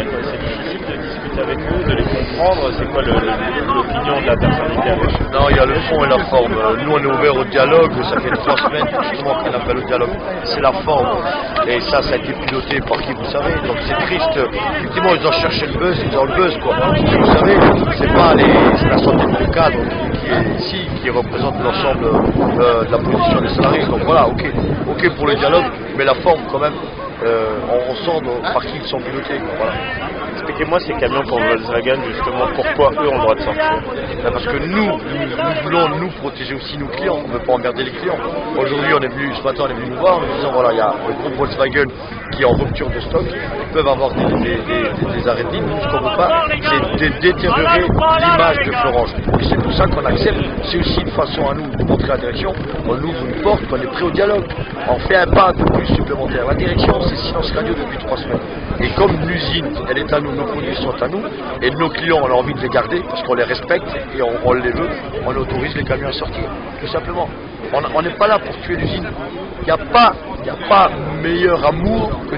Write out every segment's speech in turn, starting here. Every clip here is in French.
c'est difficile de discuter avec eux, de les comprendre. C'est quoi l'opinion de l'intersyndicale? Non, il y a le fond et la forme. Nous, on est ouvert au dialogue. Ça fait 3 semaines justement qu'on appelle au dialogue. C'est la forme. Et ça a été piloté par qui, vous savez. Donc c'est triste. Effectivement, ils ont cherché le buzz, ils ont le buzz, quoi. Et vous savez, c'est pas la centaine de cadres qui est ici, qui représente l'ensemble de la position des salariés. Donc voilà, ok pour le dialogue, mais la forme quand même, on sent par qui ils sont pilotés. Voilà. Expliquez-moi ces camions pour Volkswagen, justement, pourquoi eux ont le droit de sortir? Parce que nous voulons nous protéger aussi nos clients, on ne veut pas emmerder les clients. Aujourd'hui, ce matin, on est venu nous voir en nous disant, voilà, il y a le groupe Volkswagen qui est en rupture de stock, ils peuvent avoir des arrêts de ligne. Nous, ce qu'on ne veut pas, c'est de détériorer l'image de Florange. Et c'est pour ça qu'on accepte, c'est aussi une façon à nous de montrer à la direction, on ouvre une porte, qu'on est prêt au dialogue. On fait un pas un peu plus supplémentaire. La direction, c'est silence radio depuis 3 semaines. Et comme l'usine, elle est à nous, nos produits sont à nous, et nos clients, on a envie de les garder parce qu'on les respecte et on les veut, on autorise les camions à sortir, tout simplement. On n'est pas là pour tuer l'usine. Il n'y a pas meilleur amour que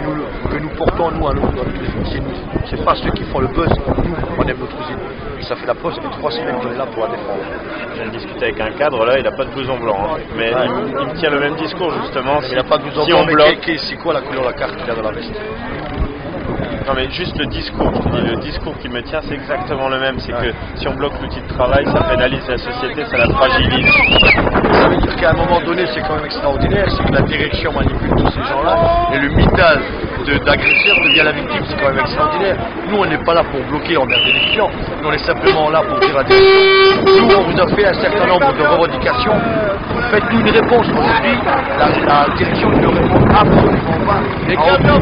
nous portons nous à notre usine. C'est nous. C'est pas ceux qui font le buzz. Nous, on aime notre usine. Et ça fait la preuve, ça fait 3 semaines qu'on est là pour la défendre. Je viens de discuter avec un cadre là, il n'a pas de blouson blanc, hein. Mais ouais. il me tient le même discours justement. Il n'a pas de blouson blanc, mais c'est quoi la couleur de la carte qu'il a dans la veste? Non mais juste le discours, je te dis, le discours qui me tient c'est exactement le même, c'est que si on bloque l'outil de travail, ça pénalise la société, ça la fragilise. Ça veut dire qu'à un moment donné, c'est quand même extraordinaire, c'est que la direction manipule tous ces gens-là, et le mitage d'agresseur devient la victime, c'est quand même extraordinaire. Nous, on n'est pas là pour bloquer, emmerder les clients, nous on est simplement là pour dire à la direction, nous on vous a fait un certain nombre de revendications, faites-nous une réponse. Aujourd'hui, la direction ne répond absolument pas. Les camions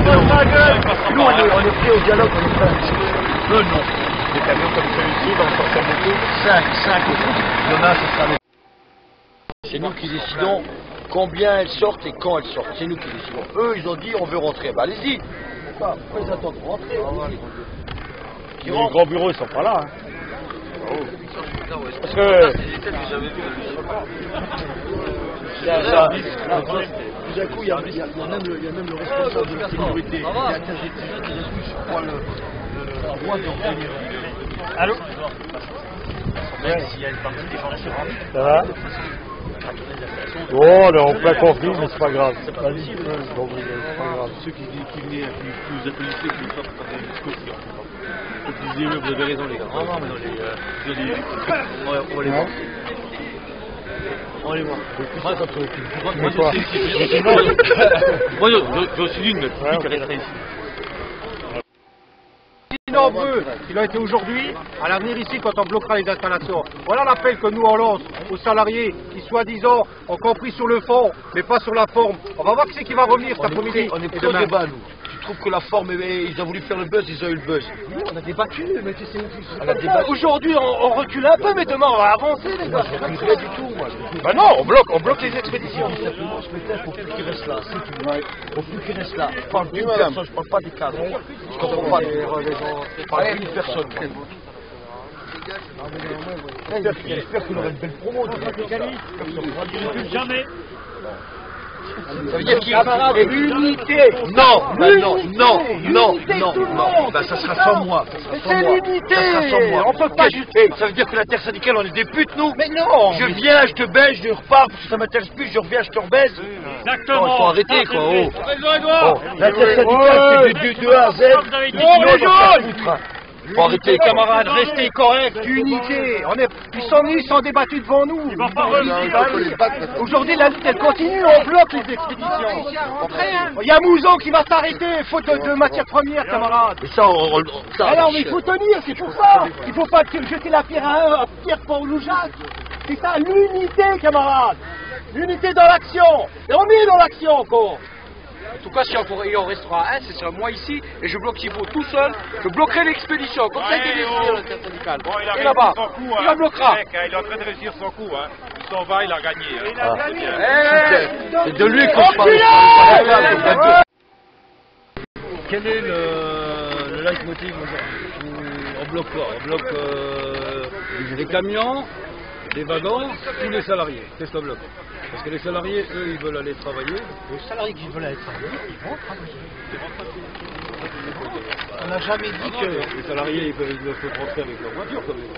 nous on est prêts au dialogue, on est prêts à discuter. Eux non. Des camions comme celui-ci, dans le sortir beaucoup 5 aujourd'hui. Il y en a, ce sera c'est nous qui décidons combien elles sortent et quand elles sortent. C'est nous qui décidons. Eux, ils ont dit on veut rentrer. Bah allez-y. Pourquoi ils attendent de rentrer? Les grands bureaux, ils sont pas là. Hein. Parce que... Tout d'un coup, il y a même le responsable de la sécurité qui a interjeté. Je crois le droit de revenir. Allô? S'il y a une partie des gens qui rentrent. Ça va? Oh, on est en plein conflit, mais c'est pas grave. C'est pas grave. Ceux qui venaient, qui nous applaudissaient, qui nous sortent quand il y a un discours. Vous disiez, vous avez raison, les gars. Non, mais non, on va les voir. On va les voir. Moi, je suis d'une, mais qui resterait ici. Nombreux, il a été aujourd'hui, à l'avenir ici quand on bloquera les installations. Voilà l'appel que nous on lance aux salariés qui soi-disant ont compris sur le fond, mais pas sur la forme. On va voir qui c'est qui va revenir cet après-midi. On est prêts au débat, nous. Tu trouves que la forme, ils ont voulu faire le buzz, ils ont eu le buzz. Nous, on a débattu, mais tu sais, aujourd'hui on recule un peu, mais demain on va avancer, les gars. Je ne pas du tout, moi. Bah non, on bloque les expéditions. Simplement, ce matin, il faut plus qu'ils restent là, c'est tout. Il faut plus qu'ils restent là. Je parle d'une personne, je parle pas des cadres. Je comprends pas. Je parle d'une personne. J'espère qu'il aura une belle promo. Jamais. Ça veut dire qu'il y a l'unité. Non. Ben, ça sera sans moi. C'est l'unité. On peut pas juter. Ça veut dire que l'intersyndicale, on est des putes, nous? Mais non. Je viens, je te baise, je repars parce que ça m'intéresse plus, je reviens, je te rebaise. Exactement. Il faut arrêter, quoi. L'intersyndicale, c'est du 2 à Z. Faut arrêter, camarades, restez corrects, unité. Ils sont venus, ils sont débattus devant nous. Aujourd'hui, la lutte, elle continue, on bloque les expéditions. Il y a Mouzon qui va s'arrêter, faute de matières premières, camarades. Et ça, Alors, mais il faut tenir, c'est pour ça. Il ne faut pas jeter la pierre à un, à pierre pour nous Jacques. C'est ça, l'unité, camarades. L'unité dans l'action. Et on est dans l'action encore. En tout cas, si il en restera un, ce sera moi ici, et je bloque Thibaut tout seul, je bloquerai l'expédition, comme ça a été décidé dans l'intersyndicale. Bon, et là-bas, il la bloquera. Il est en train de réussir son coup, hein. Il s'en va, il a gagné. Hein. Il a gagné. C'est de lui qu'on parle. Quel est le leitmotiv aujourd'hui? On bloque quoi? On bloque les camions, les wagons, tous les salariés. Qu'est-ce qu'on bloque? Parce que les salariés, eux, ils veulent aller travailler. Les salariés qui veulent aller travailler, ils vont travailler. On n'a jamais dit que... Les salariés, ils le font rentrer avec leur voiture, comme ils ne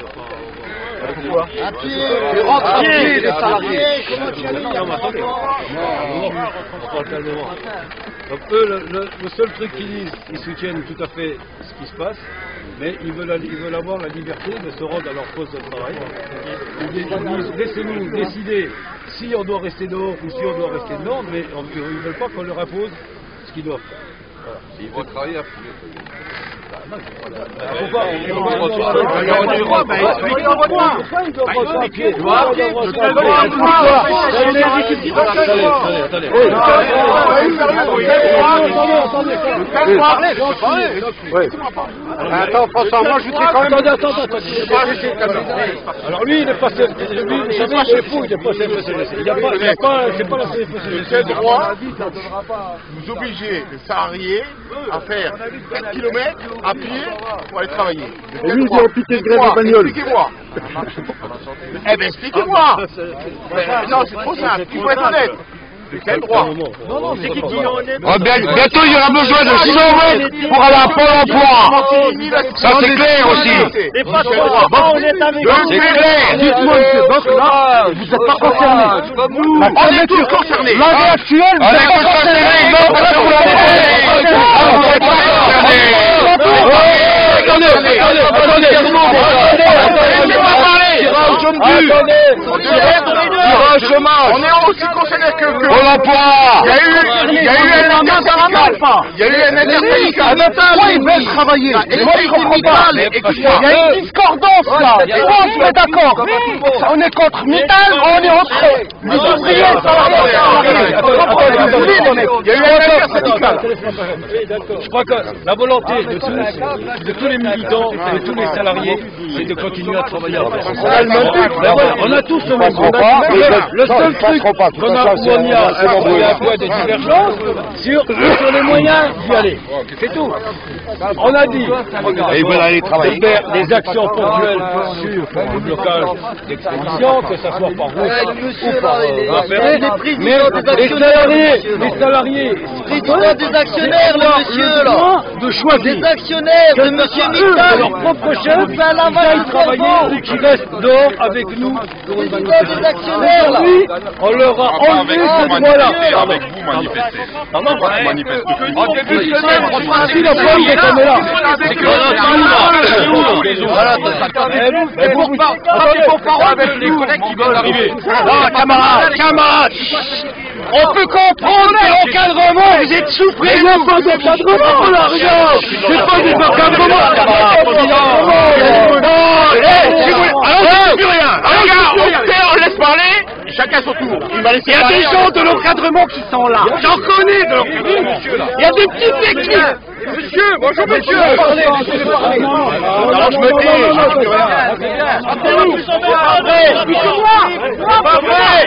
Pourquoi? À pied, ils rentrent à pied, les salariés. Comment tu as dit? Non, mais attendez, on parle calmement. Donc eux, le seul truc qu'ils disent, ils soutiennent tout à fait ce qui se passe, mais ils veulent avoir la liberté de se rendre à leur poste de travail. Ils disent, laissez-nous décider si on doit rester dehors ou si on doit rester dedans, mais ils ne veulent pas qu'on leur impose ce qu'ils doivent faire. Voilà. Ils vont travailler à plus. Attends, François, moi je voudrais quand même... Alors lui, il est passé, lui, vous savez, il est fou, il est passé FSLS. C'est pas la CFSLS. Quel droit vous obligez les salariés à faire 4 km à pied pour aller travailler? Et lui, il est piqué de grève de bagnole. Expliquez-moi. Eh bien, expliquez-moi. Non, c'est trop simple. Il faut être honnête. De quel droit? Non, c'est qui dit honnête? Bientôt, il y aura besoin de 600 mètres pour aller à Pôle emploi. Ça, c'est clair aussi. Les fois, on est avec C'est clair. Dites-moi, monsieur, donc là, vous n'êtes pas concerné. On est tous concernés. L'année actuelle, vous n'êtes pas concernés. Non, parce que vous l'avez on est aussi concernés que Pôle emploi. il y a eu un intersyndical. Il y a eu un intersyndical. Pourquoi ils veulent travailler? Moi, je comprends pas. Il y a une discordance là. Pourquoi on se met d'accord? On est contre Mittal, on est entre les ouvriers salariés. Il y a eu un intersyndical. Je crois que la volonté de tous les militants, de tous les salariés, c'est de continuer à travailler. On a tous le même but. Le seul truc où il y a un point de divergence sur les moyens d'y aller. C'est tout. On a dit Et ils veulent aller travailler. de faire des actions ponctuelles sur le blocage d'expédition, que ce soit par route ou par ferry. Mais les salariés, Président des actionnaires, le monsieur là. de choisir. Des actionnaires de monsieur Mittal. Leur propre chef, On fait un lavage qui de travailler cerveau. ou qui restent dehors avec nous. Président des actionnaires là. Aujourd'hui, on leur a enlevé ce droit-là. Avec vous manifester. Pardon? Pourquoi tu manifestes plus? Si la pomme est comme là. C'est que Les collègues qui veulent arriver. Camarades, on peut comprendre que l'encadrement, vous êtes souffrés. Il n'y a pas d'encadrement là, regarde. C'est pas des encadrements. Alors, plus rien. On laisse parler, chacun son tour. Il m'a laissé Il y a des gens de l'encadrement qui sont là. J'en connais de l'encadrement. Il y a des petites équipes. Monsieur, bonjour monsieur. Alors je me dis, pas vrai.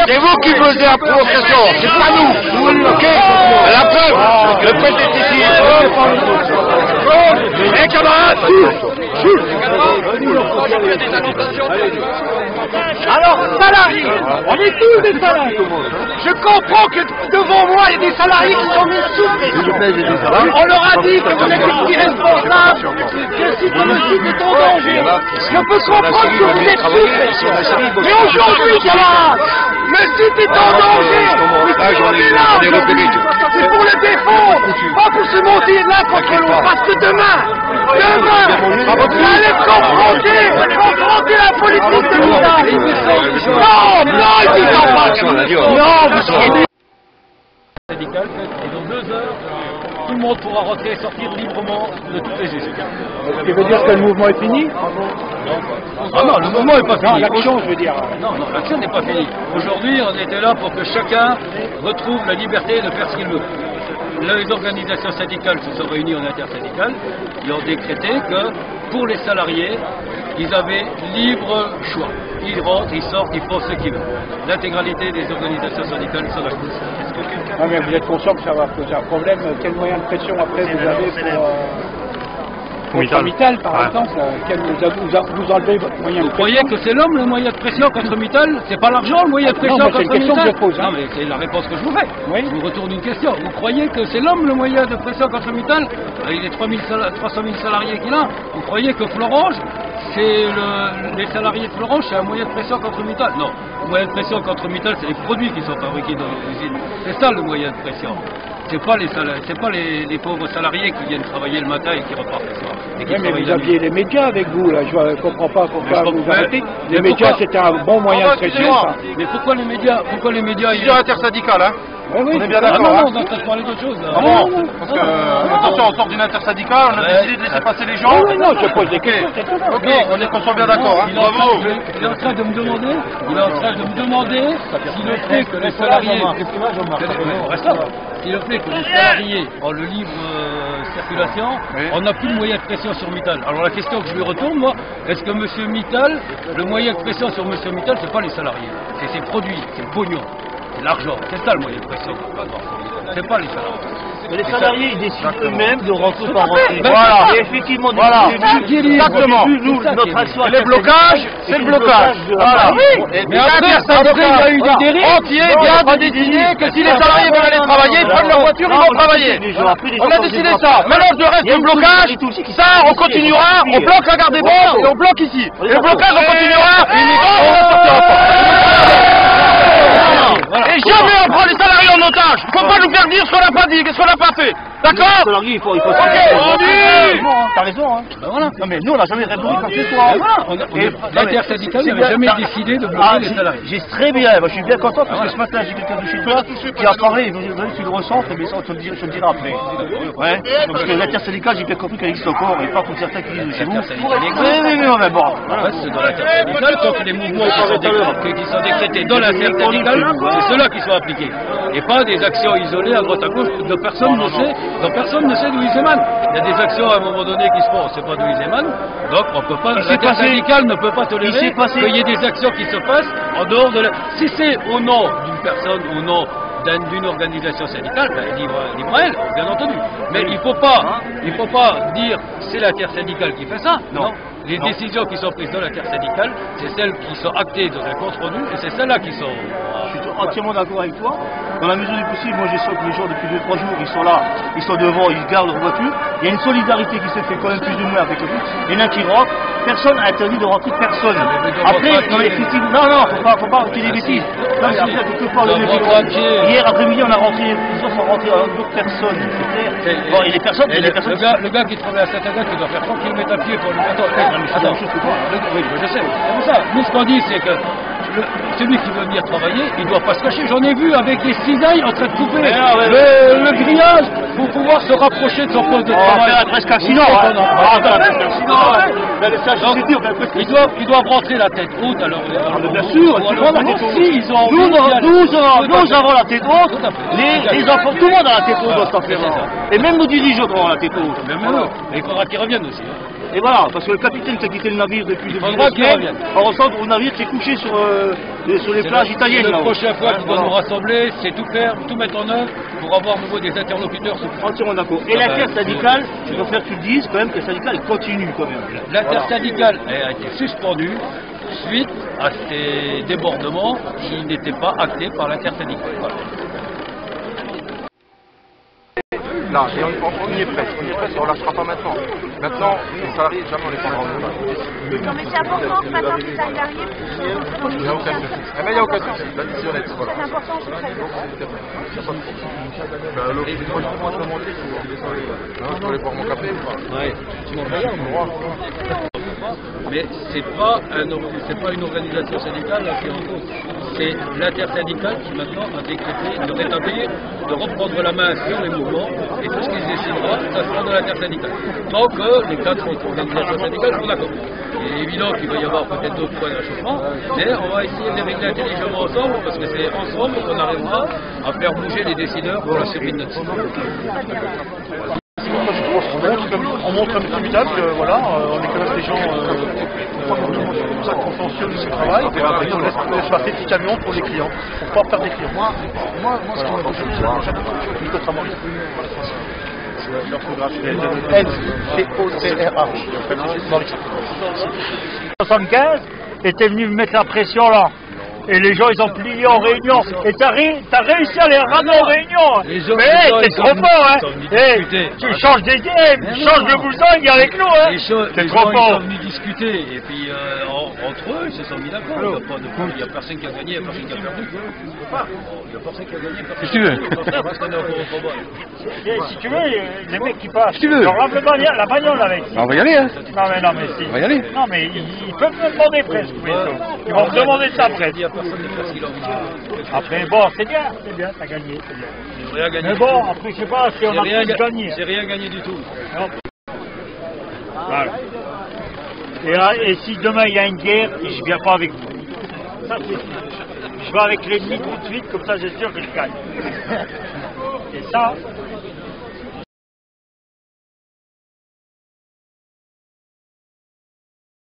C'est vous qui posez la provocation, c'est pas nous. Ok? La preuve, le prêtre est ici. Les camarades, Alors, salariés, on est tous des salariés. Je comprends que devant moi, il y a des salariés qui sont mis sous pression. On leur a dit que vous êtes irresponsables, que le site est en danger. Je peux comprendre que vous êtes sous pression. Mais aujourd'hui, camarades, le site est en danger. Mais si on est là aujourd'hui, c'est pour le défendre, pas pour se monter l'un contre l'autre. Parce que demain, vous allez confronter la politique de Mittal. Non, ils disent pas. Non, vous serez Syndical, et dans 2 heures, tout le monde pourra rentrer et sortir librement de toutes les usines. Ce qui veut dire que le mouvement est fini? Ah non, le mouvement n'est pas fini. L'action, je veux dire. Non, l'action n'est pas finie. Aujourd'hui, on était là pour que chacun retrouve la liberté de faire ce qu'il veut. Les organisations syndicales se sont réunies en intersyndicale et ont décrété que pour les salariés, ils avaient libre choix. ils rentrent, ils sortent, ils font ce qu'ils veulent. L'intégralité des organisations syndicales sont là. Non, mais vous êtes conscient que ça va poser un problème. Quel moyen de pression après vous avez contre Mittal, par exemple, vous enlevez votre moyen de pression? Vous croyez que c'est l'homme le moyen de pression contre Mittal? C'est pas l'argent le moyen de pression contre Mittal? C'est une question que je pose. Non, mais c'est la réponse que je vous fais. Oui. Je vous retourne une question. Vous croyez que c'est l'homme le moyen de pression contre Mittal? Il est 300 000 salariés qu'il a. Vous croyez que Florange, les salariés de Florange, c'est un moyen de pression contre Mittal? Non. Le moyen de pression contre Mittal, c'est les produits qui sont fabriqués dans l'usine. C'est ça le moyen de pression. C'est pas les pauvres salariés qui viennent travailler le matin et qui repartent le soir. Oui, mais vous aviez les médias avec vous, là. Je ne comprends pas pourquoi vous arrêtez. Les médias, c'était un bon moyen de pression. Mais pourquoi les médias C'est intersyndical, hein. Oui, on est bien d'accord. Non, on est en train de parler d'autre chose. Ah bon? Parce que, attention, on sort d'une intersyndicale, on a décidé de laisser passer les gens. Non, je pose des questions. Ok, on soit bien d'accord. Il est en train de me demander si le fait que les salariés... Si le fait que les salariés ont le libre circulation, on n'a plus de moyen de pression sur Mittal. Alors la question que je lui retourne, moi, est-ce que M. Mittal, le moyen de pression sur M. Mittal, c'est pas les salariés, c'est ses produits, c'est le pognon, c'est l'argent, c'est ça le moyen de pression. C'est pas les salariés. Mais les salariés, ils décident eux-mêmes de rentrer par rentrer. Voilà. Et effectivement, Voilà. exactement. Nous, notre action. Les blocages, c'est le blocage. Voilà. Mais après, il y a eu des dérives. Entier vient de décider que si les salariés veulent aller travailler, ils prennent leur voiture, ils vont travailler. On a décidé ça. Maintenant, le reste du blocage, ça, on continuera. On bloque la gare des Bords et on bloque ici. Et le blocage, on continuera. Et jamais on prend les salariés en otage. Il ne faut pas nous faire dire ce qu'on n'a pas dit, qu'est-ce qu'on n'a pas fait. D'accord? Les salariés, il faut T'as raison, hein. Ben voilà. Non, mais nous, on n'a jamais répondu quoi que ce soit. L'intersyndicale n'avait jamais décidé de bloquer les salariés. J'ai très bien, moi, je suis bien content parce que ce matin j'ai quelqu'un de chez toi qui a parlé, il m'a dit tu le recentres, mais ça je te le dirai après. Ouais. Parce que l'intersyndicale, j'ai bien compris qu'elle existe encore et pas comme certains qui disent chez vous. Oui, mais bon. C'est dans l'intersyndicale, tant que les mouvements qui sont décrétés dans l'intersyndicale, c'est ceux-là qui sont appliqués. Et pas des actions isolées à droite à gauche dont personne ne sait d'où ils émanent. Il y a des actions à un moment donné qui se font, on ne sait pas d'où ils émanent, donc on peut pas, l'intersyndicale ne peut pas tolérer qu'il y ait des actions qui se passent en dehors de la... Si c'est au nom d'une personne, au nom d'une organisation syndicale, ben, libre à elle, bien entendu. Mais il faut pas dire c'est l'intersyndicale qui fait ça, non. Les décisions qui sont prises dans l'intersyndicale, c'est celles qui sont actées dans un compte rendu, et c'est celles-là qui sont... Je suis entièrement d'accord avec toi. Dans la mesure du possible, moi je sens que les gens depuis 2-3 jours, ils sont là, ils sont devant, ils gardent leur voiture. Il y a une solidarité qui se fait quand même plus ou moins avec eux. Il y en a qui rentrent, personne n'a interdit de rentrer personne. Après, non, effectivement, non, faut pas rentrer des bêtises. Non, c'est ça, quelque part, hier après-midi, on a rentré, les gens sont rentrés avec d'autres personnes, c'est clair. Bon, et les personnes, le gars qui travaille à Saint-Agathe, qui doit faire 30 km à pied pour le... Attends, oui, je sais. C'est pour ça. Nous, ce qu'on dit, c'est que celui qui veut venir travailler, il ne doit pas se cacher. J'en ai vu avec des cisailles en train de couper le grillage pour pouvoir se rapprocher de son poste de travail. On va presque accident. Ils doivent rentrer la tête haute. Alors, bien sûr, nous avons la tête haute. Les enfants, tout le monde a la tête haute dans cette affaire-là. Et même nos dirigeants ont la tête haute. Mais il faudra qu'ils reviennent aussi. Et voilà, parce que le capitaine qui a quitté le navire depuis 2 semaines, on ressemble au navire qui est couché sur les plages italiennes. La prochaine fois qu'ils vont nous rassembler, c'est tout faire, tout mettre en œuvre pour avoir nouveau des interlocuteurs. Entièrement d'accord. Et l'intersyndicale, je préfère que tu le dises quand même que le syndical continue quand même. L'intersyndicale a été suspendue suite à ces débordements qui n'étaient pas actés par l'intersyndicale. Voilà. Là, et on y est presque, et on ne lâchera pas maintenant. Maintenant, les salariés, jamais on les prendra en otage. Non mais c'est important que maintenant les salariés puissent... Il n'y a aucun souci. Eh bien, il n'y a aucun souci, la décision est voilà. C'est important, c'est très bien. Moi, je peux monter, je vais aller boire mon café. Ouais, tu m'en regardes. Mais c'est pas une organisation syndicale là, qui est en cause. C'est l'intersyndicale qui maintenant a décrété de rétablir, de reprendre la main sur les mouvements et tout ce qu'ils décidera, ça sera de l'intersyndicale. Tant que les 4 autres organisations syndicales sont d'accord. Il est évident qu'il va y avoir peut-être d'autres points d'achoppement, mais on va essayer de les régler intelligemment ensemble parce que c'est ensemble qu'on arrivera à faire bouger les décideurs pour la survie de notre système. moi je pense. On montre un petit visage, voilà, on est quand même des gens comme ça consciencieux de ce travail, et on laisse passer des petits camions pour les clients, pour pas perdre des clients. Moi ce qui m'a beaucoup c'est Nico Tramori. N-C-O-C-R-H. 75 était venu me mettre la pression là. Et les gens, ils ont plié en réunion. Et t'as réussi à les ramener en réunion. Mais t'es trop fort, hein. Tu changes des idées, change de bouson, il est avec nous, hein. C'est trop fort. Ils sont venus discuter. Et puis, entre eux, ils se sont mis d'accord. Il n'y a personne qui a gagné, il n'y a personne qui a perdu. Il n'y a personne qui a gagné, personne qui a perdu. Si tu veux, les mecs qui passent, leur rame la bagnole avec. On va y aller, hein. Non, mais si. On va y aller. Non, mais ils peuvent me demander presque. Ils vont me demander ça presque. Après, bon, c'est bien, t'as gagné, c'est bien. Mais bon, après, je sais pas si on a tous gagné. C'est rien gagné du tout. Voilà. Et si demain il y a une guerre, je viens pas avec vous. Ça, c'est sûr. Je vais avec l'ennemi tout de suite, comme ça, j'ai sûr que je gagne. Et ça,